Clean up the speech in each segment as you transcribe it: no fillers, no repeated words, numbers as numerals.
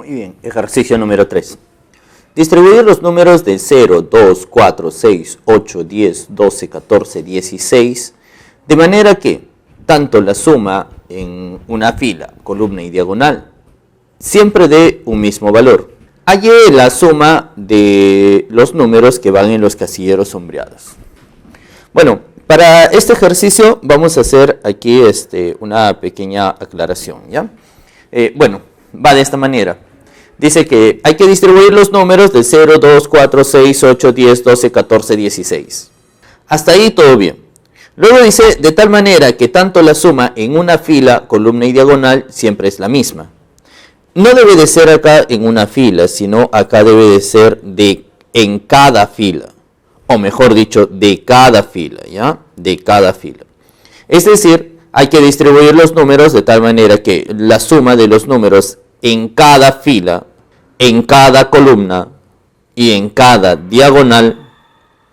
Muy bien, ejercicio número 3. Distribuir los números de 0, 2, 4, 6, 8, 10, 12, 14, 16, de manera que tanto la suma en una fila, columna y diagonal siempre dé un mismo valor. Halle la suma de los números que van en los casilleros sombreados. Bueno, para este ejercicio vamos a hacer aquí una pequeña aclaración, ¿ya? Bueno, va de esta manera. Dice que hay que distribuir los números de 0, 2, 4, 6, 8, 10, 12, 14, 16. Hasta ahí todo bien. Luego dice, de tal manera que tanto la suma en una fila, columna y diagonal siempre es la misma. No debe de ser acá en una fila, sino acá debe de ser en cada fila. O mejor dicho, de cada fila, ¿ya? De cada fila. Es decir, hay que distribuir los números de tal manera que la suma de los números en cada fila, en cada columna y en cada diagonal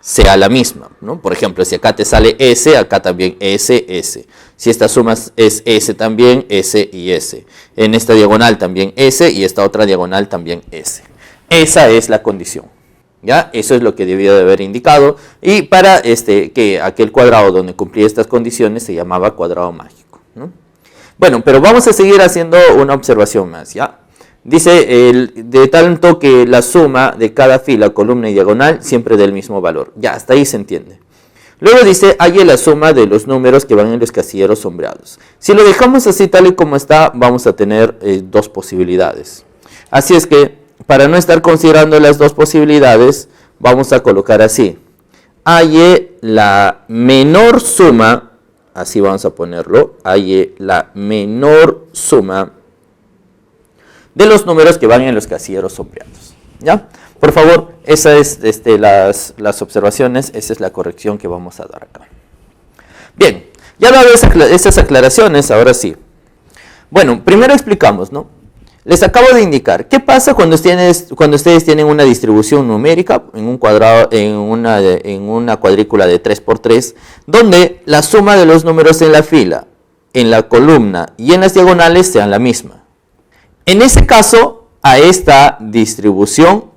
sea la misma, ¿no? Por ejemplo, si acá te sale S, acá también S, S. Si esta suma es S también, S y S. En esta diagonal también S y esta otra diagonal también S. Esa es la condición, ¿ya? Eso es lo que debía de haber indicado. Y para que aquel cuadrado donde cumplía estas condiciones se llamaba cuadrado mágico, ¿no? Bueno, pero vamos a seguir haciendo una observación más, ¿ya? Dice, de tanto que la suma de cada fila, columna y diagonal siempre del mismo valor. Ya, hasta ahí se entiende. Luego dice, halle la suma de los números que van en los casilleros sombreados. Si lo dejamos así tal y como está, vamos a tener dos posibilidades. Así es que, para no estar considerando las dos posibilidades, vamos a colocar así. Halle la menor suma, así vamos a ponerlo, halle la menor suma de los números que van en los casilleros sombreados, ¿ya? Por favor, esas es las observaciones, esa es la corrección que vamos a dar acá. Bien, ya dado esas aclaraciones, ahora sí. Bueno, primero explicamos, ¿no? Les acabo de indicar, ¿qué pasa cuando ustedes tienen una distribución numérica en un cuadrado, en una cuadrícula de 3×3, donde la suma de los números en la fila, en la columna y en las diagonales sean la misma? En ese caso, a esta distribución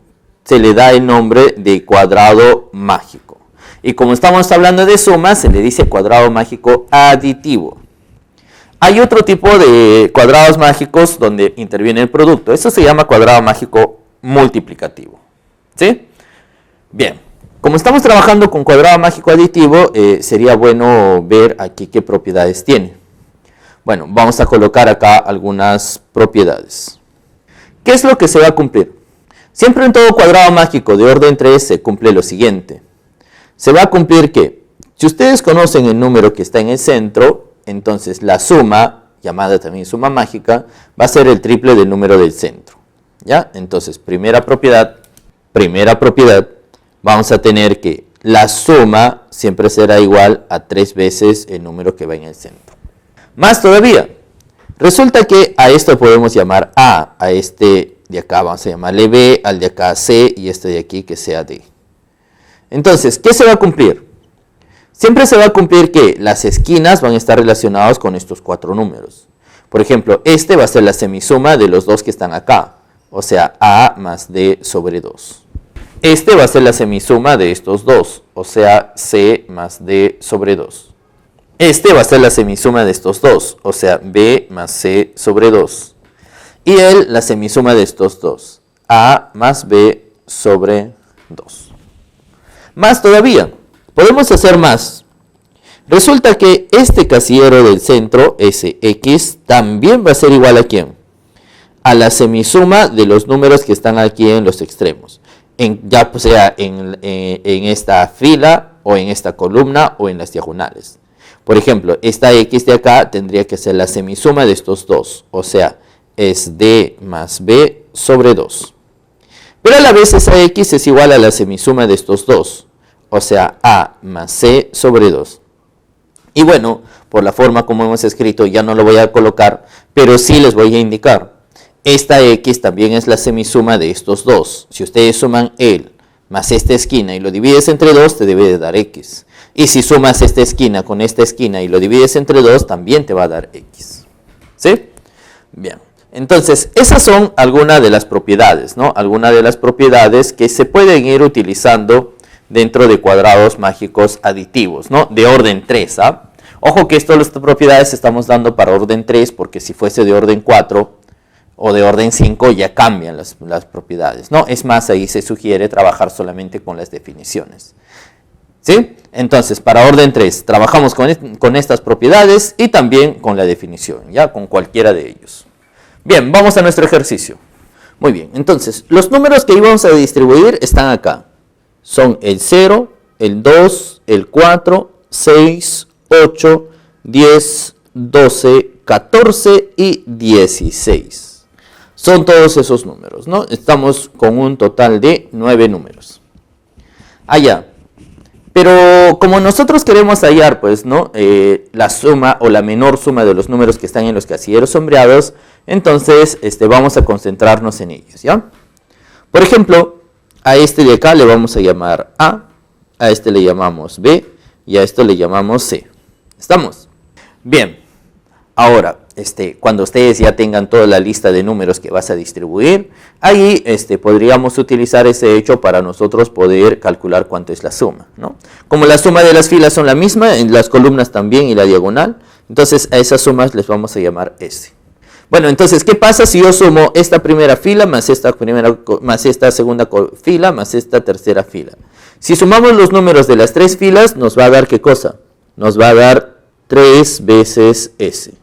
se le da el nombre de cuadrado mágico. Y como estamos hablando de sumas, se le dice cuadrado mágico aditivo. Hay otro tipo de cuadrados mágicos donde interviene el producto. Eso se llama cuadrado mágico multiplicativo, ¿sí? Bien, como estamos trabajando con cuadrado mágico aditivo, sería bueno ver aquí qué propiedades tiene. Bueno, vamos a colocar acá algunas propiedades. ¿Qué es lo que se va a cumplir? Siempre en todo cuadrado mágico de orden 3 se cumple lo siguiente. Se va a cumplir que, si ustedes conocen el número que está en el centro, entonces la suma, llamada también suma mágica, va a ser el triple del número del centro, ¿ya? Entonces, primera propiedad, vamos a tener que la suma siempre será igual a 3 veces el número que va en el centro. Más todavía, resulta que a esto podemos llamar A este de acá vamos a llamarle B, al de acá C y este de aquí que sea D. Entonces, ¿qué se va a cumplir? Siempre se va a cumplir que las esquinas van a estar relacionadas con estos 4 números. Por ejemplo, este va a ser la semisuma de los dos que están acá, o sea, A más D sobre 2. Este va a ser la semisuma de estos dos, o sea, C más D sobre 2. Este va a ser la semisuma de estos dos, o sea, B más C sobre 2. Y la semisuma de estos dos, A más B sobre 2. Más todavía, podemos hacer más. Resulta que este casillero del centro, SX, también va a ser igual a ¿quién? A la semisuma de los números que están aquí en los extremos. Ya sea en esta fila, o en esta columna, o en las diagonales. Por ejemplo, esta X de acá tendría que ser la semisuma de estos dos, o sea, es D más B sobre 2. Pero a la vez esa X es igual a la semisuma de estos dos, o sea, A más C sobre 2. Y bueno, por la forma como hemos escrito ya no lo voy a colocar, pero sí les voy a indicar. Esta X también es la semisuma de estos dos. Si ustedes suman el más esta esquina y lo divides entre 2, te debe de dar X. Y si sumas esta esquina con esta esquina y lo divides entre 2, también te va a dar X. ¿Sí? Bien. Entonces, esas son algunas de las propiedades, ¿no? Algunas de las propiedades que se pueden ir utilizando dentro de cuadrados mágicos aditivos, ¿no? De orden 3, ¿ah? Ojo que estas propiedades estamos dando para orden 3, porque si fuese de orden 4 o de orden 5 ya cambian las propiedades, ¿no? Es más, ahí se sugiere trabajar solamente con las definiciones. ¿Sí? Entonces, para orden 3, trabajamos con estas propiedades y también con la definición, ya con cualquiera de ellos. Bien, vamos a nuestro ejercicio. Muy bien, entonces, los números que íbamos a distribuir están acá. Son el 0, el 2, el 4, 6, 8, 10, 12, 14 y 16. Son todos esos números, ¿no? Estamos con un total de 9 números. Allá. Pero como nosotros queremos hallar, pues, ¿no? La suma o la menor suma de los números que están en los casilleros sombreados, entonces vamos a concentrarnos en ellos, ¿ya? Por ejemplo, a este de acá le vamos a llamar A este le llamamos B y a esto le llamamos C. ¿Estamos? Bien. Ahora, cuando ustedes ya tengan toda la lista de números que vas a distribuir, ahí podríamos utilizar ese hecho para nosotros poder calcular cuánto es la suma, ¿no? Como la suma de las filas son la misma, en las columnas también y la diagonal, entonces a esas sumas les vamos a llamar S. Bueno, entonces, ¿qué pasa si yo sumo esta primera fila más esta segunda fila más esta tercera fila? Si sumamos los números de las tres filas, nos va a dar ¿qué cosa? Nos va a dar 3 veces S.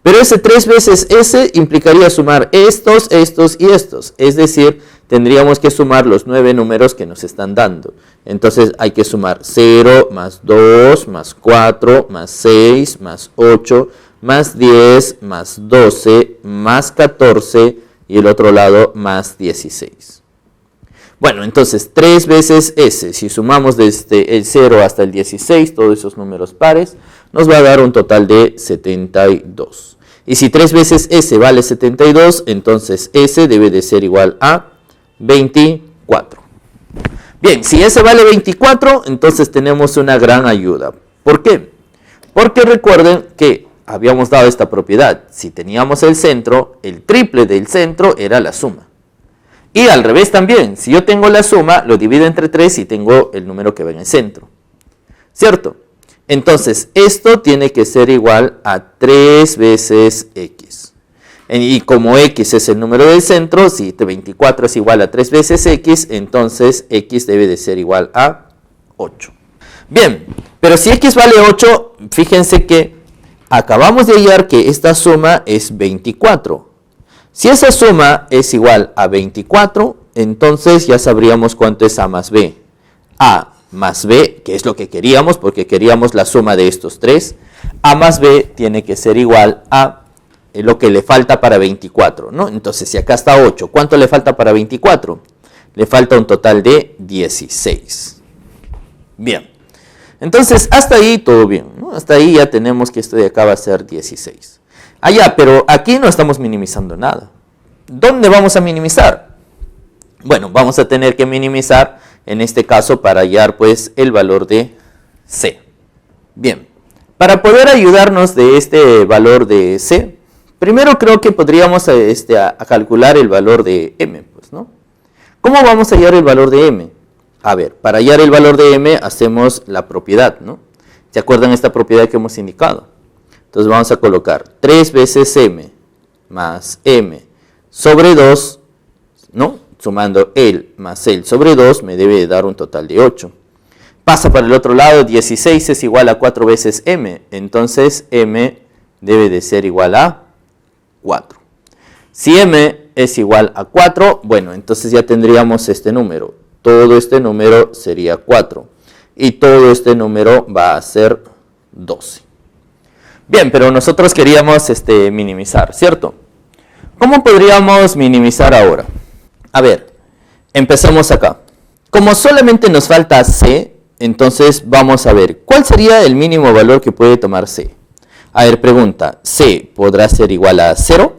Pero ese 3 veces S implicaría sumar estos, estos y estos. Es decir, tendríamos que sumar los 9 números que nos están dando. Entonces hay que sumar 0, más 2, más 4, más 6, más 8, más 10, más 12, más 14 y el otro lado más 16. Bueno, entonces 3 veces S, si sumamos desde el 0 hasta el 16, todos esos números pares, nos va a dar un total de 72. Y si 3 veces S vale 72, entonces S debe de ser igual a 24. Bien, si S vale 24, entonces tenemos una gran ayuda. ¿Por qué? Porque recuerden que habíamos dado esta propiedad. Si teníamos el centro, el triple del centro era la suma. Y al revés también, si yo tengo la suma, lo divido entre 3 y tengo el número que va en el centro. ¿Cierto? Entonces, esto tiene que ser igual a 3 veces X. Y como X es el número del centro, si 24 es igual a 3 veces X, entonces X debe de ser igual a 8. Bien, pero si X vale 8, fíjense que acabamos de hallar que esta suma es 24. Si esa suma es igual a 24, entonces ya sabríamos cuánto es A más B. A más B, que es lo que queríamos, porque queríamos la suma de estos tres. A más B tiene que ser igual a lo que le falta para 24, ¿no? Entonces, si acá está 8, ¿cuánto le falta para 24? Le falta un total de 16. Bien. Entonces, hasta ahí todo bien, ¿no? Hasta ahí ya tenemos que esto de acá va a ser 16. Pero aquí no estamos minimizando nada. ¿Dónde vamos a minimizar? Bueno, vamos a tener que minimizar en este caso para hallar pues el valor de C. Bien, para poder ayudarnos de este valor de C, primero creo que podríamos a calcular el valor de M, pues, ¿no? ¿Cómo vamos a hallar el valor de M? A ver, para hallar el valor de M hacemos la propiedad, ¿no? ¿Se acuerdan esta propiedad que hemos indicado? Entonces vamos a colocar 3 veces M más M sobre 2, ¿no? Sumando el más el sobre 2 me debe de dar un total de 8. Pasa para el otro lado, 16 es igual a 4 veces M, entonces M debe de ser igual a 4. Si M es igual a 4, bueno, entonces ya tendríamos este número. Todo este número sería 4 y todo este número va a ser 12. Bien, pero nosotros queríamos minimizar, ¿cierto? ¿Cómo podríamos minimizar ahora? A ver, empezamos acá. Como solamente nos falta C, entonces vamos a ver, ¿cuál sería el mínimo valor que puede tomar C? A ver, pregunta, ¿C podrá ser igual a 0?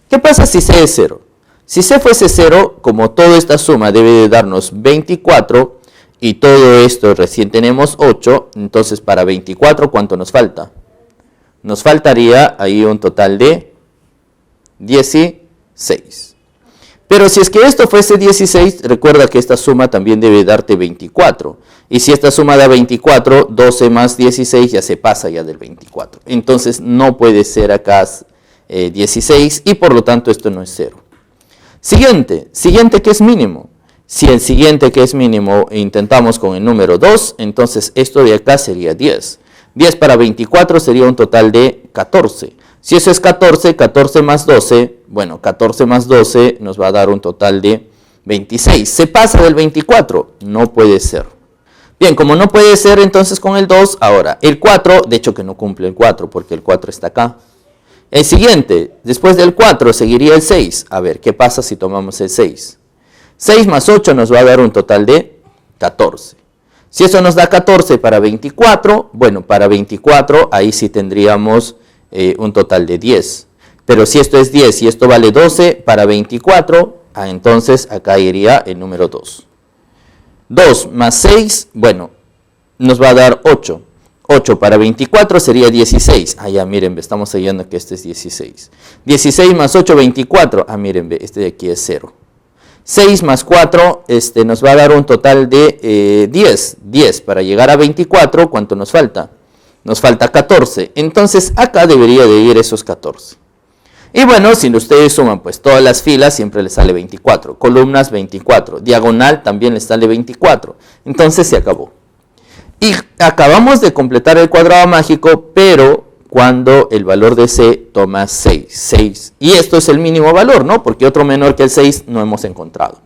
¿Qué pasa si C es 0? Si C fuese 0, como toda esta suma debe de darnos 24, y todo esto recién tenemos 8, entonces para 24, ¿cuánto nos falta? Nos faltaría ahí un total de 16. Pero si es que esto fuese 16, recuerda que esta suma también debe darte 24. Y si esta suma da 24, 12 más 16 ya se pasa ya del 24. Entonces no puede ser acá 16 y por lo tanto esto no es 0. Siguiente que es mínimo. Si el siguiente que es mínimo intentamos con el número 2, entonces esto de acá sería 10. 10 para 24 sería un total de 14. Si eso es 14, 14 más 12, bueno, 14 más 12 nos va a dar un total de 26. ¿Se pasa del 24? No puede ser. Bien, como no puede ser entonces con el 2, ahora el 4, de hecho que no cumple el 4 porque el 4 está acá. El siguiente, después del 4 seguiría el 6. A ver, ¿qué pasa si tomamos el 6? 6 más 8 nos va a dar un total de 14. Si eso nos da 14 para 24, bueno, para 24 ahí sí tendríamos un total de 10. Pero si esto es 10 y esto vale 12 para 24, entonces acá iría el número 2. 2 más 6, bueno, nos va a dar 8. 8 para 24 sería 16. Ya miren, estamos hallando que este es 16. 16 más 8, 24. Miren, este de aquí es 0. 6 más 4 nos va a dar un total de 10. 10 para llegar a 24, ¿cuánto nos falta? Nos falta 14. Entonces acá debería de ir esos 14. Y bueno, si ustedes suman pues todas las filas, siempre les sale 24. Columnas 24. Diagonal también les sale 24. Entonces se acabó. Y acabamos de completar el cuadrado mágico, pero cuando el valor de C toma 6. 6. Y esto es el mínimo valor, ¿no? Porque otro menor que el 6 no hemos encontrado.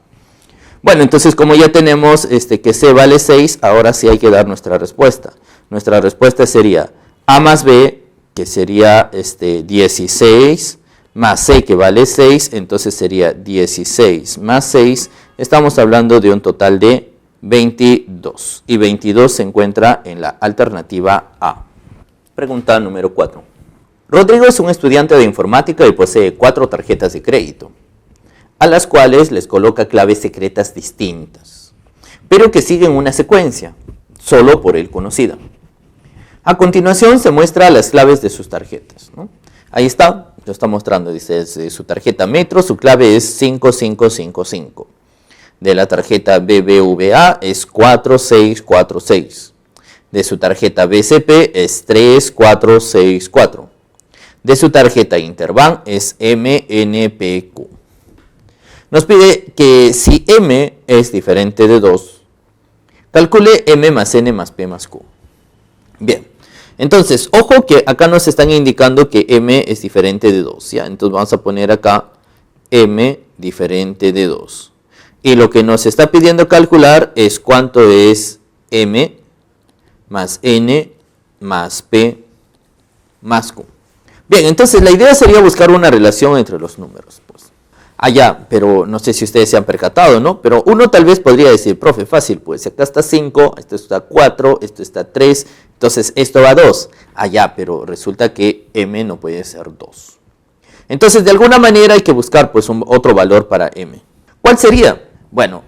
Bueno, entonces como ya tenemos que C vale 6, ahora sí hay que dar nuestra respuesta. Nuestra respuesta sería A más B, que sería 16, más C que vale 6, entonces sería 16 más 6. Estamos hablando de un total de 22. Y 22 se encuentra en la alternativa A. Pregunta número 4. Rodrigo es un estudiante de informática y posee 4 tarjetas de crédito, a las cuales les coloca claves secretas distintas, pero que siguen una secuencia, solo por él conocida. A continuación se muestra las claves de sus tarjetas, ¿no? Ahí está, lo está mostrando, dice, su tarjeta Metro, su clave es 5555. De la tarjeta BBVA es 4646. De su tarjeta BCP es 3464. De su tarjeta Interbank es MNPQ. Nos pide que si M es diferente de 2, calcule M más N más P más Q. Bien, entonces, ojo que acá nos están indicando que M es diferente de 2, ¿ya? Entonces vamos a poner acá M diferente de 2. Y lo que nos está pidiendo calcular es cuánto es M más N más P más Q. Bien, entonces la idea sería buscar una relación entre los números, pues. Pero no sé si ustedes se han percatado, ¿no? Pero uno tal vez podría decir, profe, fácil, pues acá está 5, esto está 4, esto está 3, entonces esto va a 2. Pero resulta que M no puede ser 2. Entonces, de alguna manera hay que buscar pues otro valor para M. ¿Cuál sería? Bueno,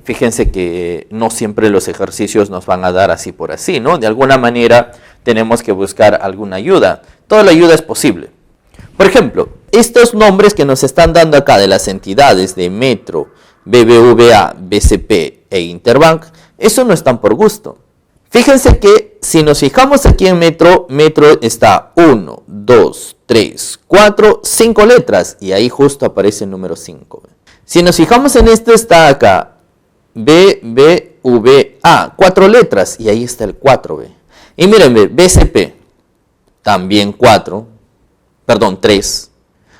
fíjense que no siempre los ejercicios nos van a dar así por así, ¿no? De alguna manera tenemos que buscar alguna ayuda. Toda la ayuda es posible. Por ejemplo, estos nombres que nos están dando acá de las entidades de Metro, BBVA, BCP e Interbank, eso no están por gusto. Fíjense que si nos fijamos aquí en Metro, Metro está 1, 2, 3, 4, 5 letras y ahí justo aparece el número 5. Si nos fijamos en esto, está acá BBVA, 4 letras y ahí está el 4. Y miren, BCP, también 3.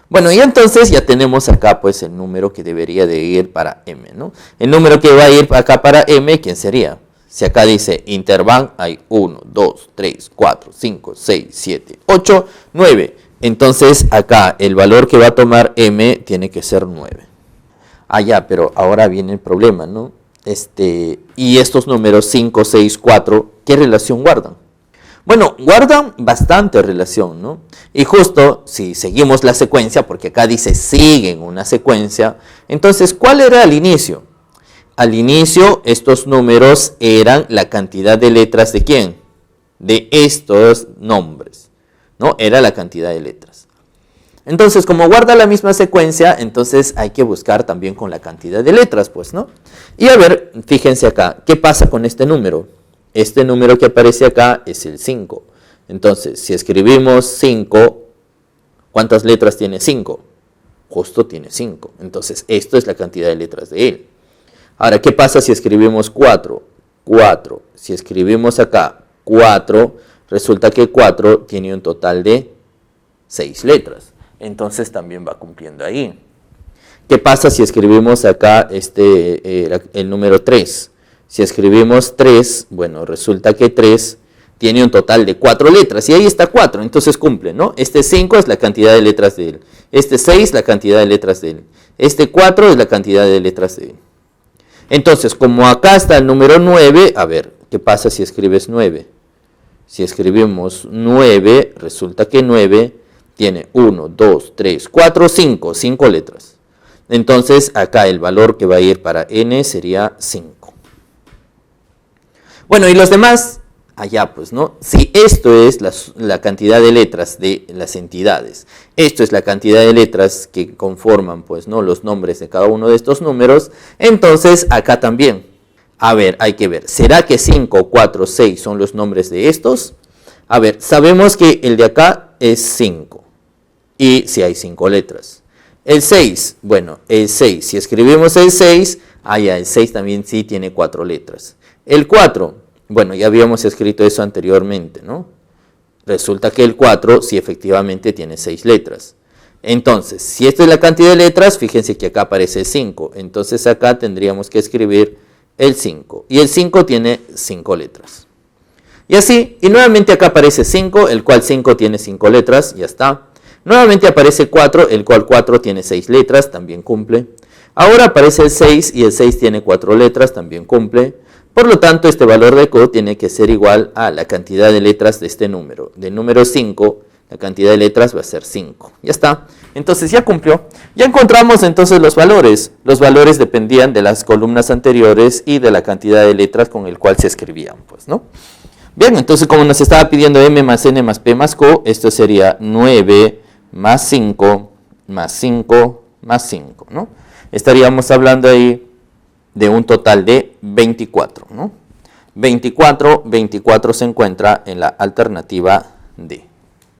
Bueno, y entonces ya tenemos acá pues el número que debería de ir para M, ¿no? El número que va a ir acá para M, ¿quién sería? Si acá dice Interbank, hay 1, 2, 3, 4, 5, 6, 7, 8, 9. Entonces acá el valor que va a tomar M tiene que ser 9. Pero ahora viene el problema, ¿no? Y estos números 5, 6, 4, ¿qué relación guardan? Bueno, guardan bastante relación, ¿no? Y justo si seguimos la secuencia, porque acá dice siguen una secuencia, entonces, ¿cuál era al inicio? Al inicio, estos números eran la cantidad de letras de ¿quién? De estos nombres, ¿no? Era la cantidad de letras. Entonces, como guarda la misma secuencia, entonces hay que buscar también con la cantidad de letras, pues, ¿no? Y a ver, fíjense acá, ¿qué pasa con este número? Este número que aparece acá es el 5. Entonces, si escribimos 5, ¿cuántas letras tiene 5? Justo tiene 5. Entonces, esto es la cantidad de letras de él. Ahora, ¿qué pasa si escribimos 4? 4. Si escribimos acá 4, resulta que 4 tiene un total de 6 letras. Entonces también va cumpliendo ahí. ¿Qué pasa si escribimos acá el número 3? Si escribimos 3, bueno, resulta que 3 tiene un total de 4 letras. Y ahí está 4, entonces cumple, ¿no? Este 5 es la cantidad de letras de él. Este 6 la cantidad de letras de él. Este 4 es la cantidad de letras de él. Entonces, como acá está el número 9, a ver, ¿qué pasa si escribes 9? Si escribimos 9, resulta que 9 tiene 1, 2, 3, 4, 5, 5 letras. Entonces, acá el valor que va a ir para n sería 5. Bueno, y los demás, allá pues, ¿no? Si esto es la cantidad de letras de las entidades, esto es la cantidad de letras que conforman, pues, ¿no? Los nombres de cada uno de estos números, entonces acá también. A ver, hay que ver, ¿será que 5, 4, 6 son los nombres de estos? A ver, sabemos que el de acá es 5. Y si hay 5 letras. El 6, bueno, el 6, si escribimos el 6, allá el 6 también sí tiene 4 letras. El 4, bueno, ya habíamos escrito eso anteriormente, ¿no? Resulta que el 4 sí efectivamente tiene 6 letras. Entonces, si esta es la cantidad de letras, fíjense que acá aparece 5. Entonces acá tendríamos que escribir el 5. Y el 5 tiene 5 letras. Y así, y nuevamente acá aparece 5, el cual 5 tiene 5 letras, ya está. Nuevamente aparece 4, el cual 4 tiene 6 letras, también cumple. Ahora aparece el 6 y el 6 tiene 4 letras, también cumple. Por lo tanto, este valor de Q tiene que ser igual a la cantidad de letras de este número. Del número 5, la cantidad de letras va a ser 5. Ya está. Entonces ya cumplió. Ya encontramos entonces los valores. Los valores dependían de las columnas anteriores y de la cantidad de letras con el cual se escribían, pues, ¿no? Bien, entonces como nos estaba pidiendo m más n más p más q, esto sería 9 más 5 más 5 más 5, ¿no? Estaríamos hablando ahí de un total de 24, ¿no? 24 se encuentra en la alternativa D.